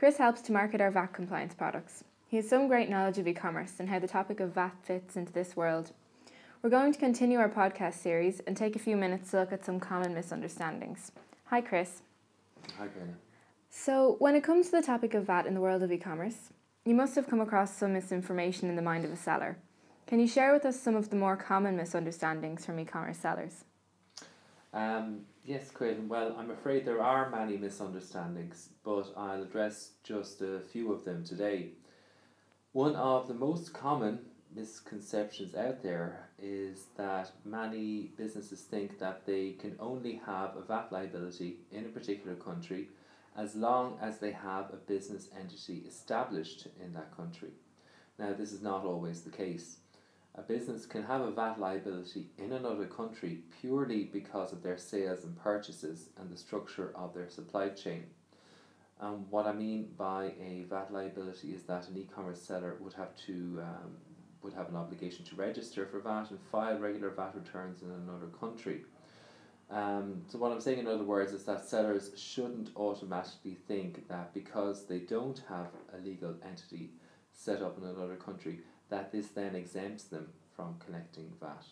Chris helps to market our VAT compliance products. He has some great knowledge of e-commerce and how the topic of VAT fits into this world. We're going to continue our podcast series and take a few minutes to look at some common misunderstandings. Hi, Chris. Hi, Brenna. So, when it comes to the topic of VAT in the world of e-commerce, you must have come across some misinformation in the mind of a seller. Can you share with us some of the more common misunderstandings from e-commerce sellers? Yes, Quinn. Well, I'm afraid there are many misunderstandings, but I'll address just a few of them today. One of the most common misconceptions out there is that many businesses think that they can only have a VAT liability in a particular country as long as they have a business entity established in that country. Now, this is not always the case. A business can have a VAT liability in another country purely because of their sales and purchases and the structure of their supply chain. What I mean by a VAT liability is that an e-commerce seller would have an obligation to register for VAT and file regular VAT returns in another country. So what I'm saying in other words is that sellers shouldn't automatically think that because they don't have a legal entity set up in another country, that this then exempts them from collecting VAT.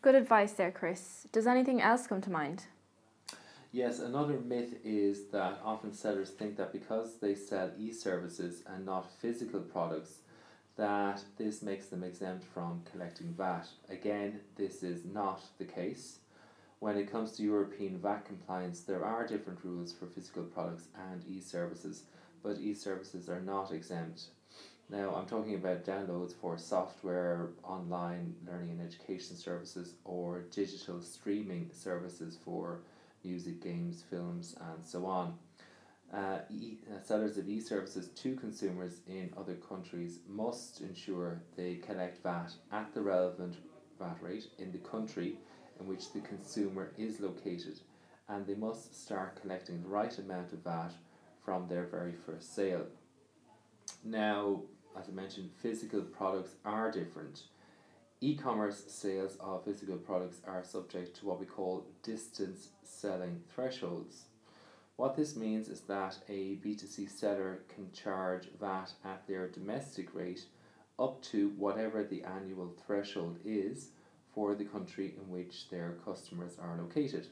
Good advice there, Chris. Does anything else come to mind? Yes, another myth is that often sellers think that because they sell e-services and not physical products, that this makes them exempt from collecting VAT. Again, this is not the case. When it comes to European VAT compliance, there are different rules for physical products and e-services, but e-services are not exempt. Now, I'm talking about downloads for software, online learning and education services, or digital streaming services for music, games, films, and so on. Sellers of e-services to consumers in other countries must ensure they collect VAT at the relevant VAT rate in the country in which the consumer is located, and they must start collecting the right amount of VAT from their very first sale. Now, as I mentioned, physical products are different. E-commerce sales of physical products are subject to what we call distance selling thresholds. What this means is that a B2C seller can charge VAT at their domestic rate up to whatever the annual threshold is for the country in which their customers are located.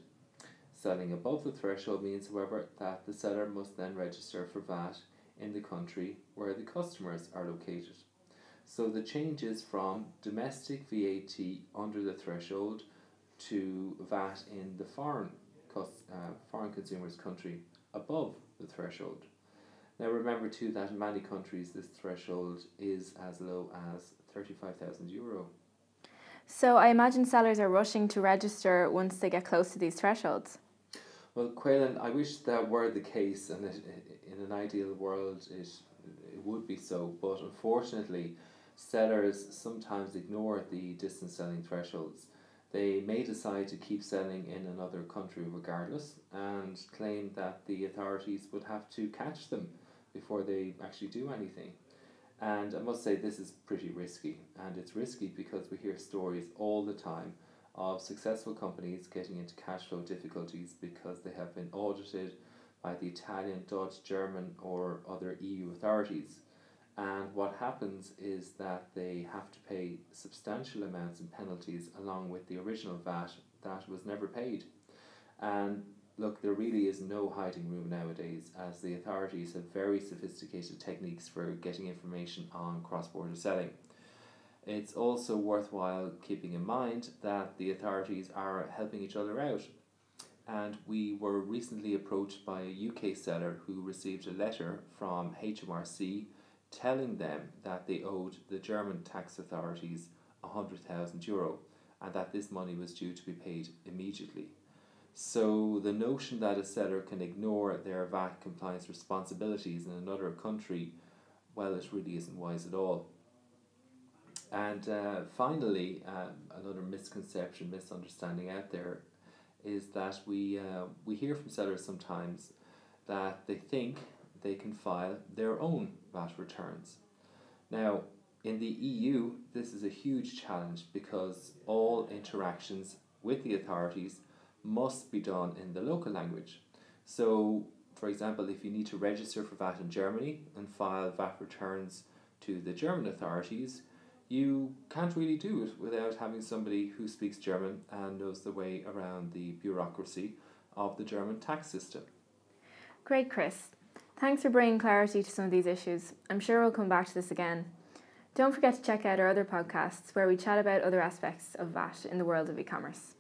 Selling above the threshold means, however, that the seller must then register for VAT in the country where the customers are located. So the change is from domestic VAT under the threshold to VAT in the foreign consumer's country above the threshold. Now remember too that in many countries this threshold is as low as €35,000. So I imagine sellers are rushing to register once they get close to these thresholds. Well, Quaylen, I wish that were the case, and in an ideal world it would be so, but unfortunately sellers sometimes ignore the distance selling thresholds. They may decide to keep selling in another country regardless and claim that the authorities would have to catch them before they actually do anything. And I must say this is pretty risky, and it's risky because we hear stories all the time of successful companies getting into cash flow difficulties because they have been audited by the Italian, Dutch, German or other EU authorities. And what happens is that they have to pay substantial amounts in penalties along with the original VAT that was never paid. And look, there really is no hiding room nowadays, as the authorities have very sophisticated techniques for getting information on cross-border selling. It's also worthwhile keeping in mind that the authorities are helping each other out. And we were recently approached by a UK seller who received a letter from HMRC telling them that they owed the German tax authorities €100,000 and that this money was due to be paid immediately. So the notion that a seller can ignore their VAT compliance responsibilities in another country, well, it really isn't wise at all. And finally, another misunderstanding out there is that we hear from sellers sometimes that they think they can file their own VAT returns. Now, in the EU, this is a huge challenge because all interactions with the authorities must be done in the local language. So For example, if you need to register for VAT in Germany and file VAT returns to the German authorities, you can't really do it without having somebody who speaks German and knows the way around the bureaucracy of the German tax system. Great, Chris. Thanks for bringing clarity to some of these issues. I'm sure we'll come back to this again. Don't forget to check out our other podcasts where we chat about other aspects of VAT in the world of e-commerce.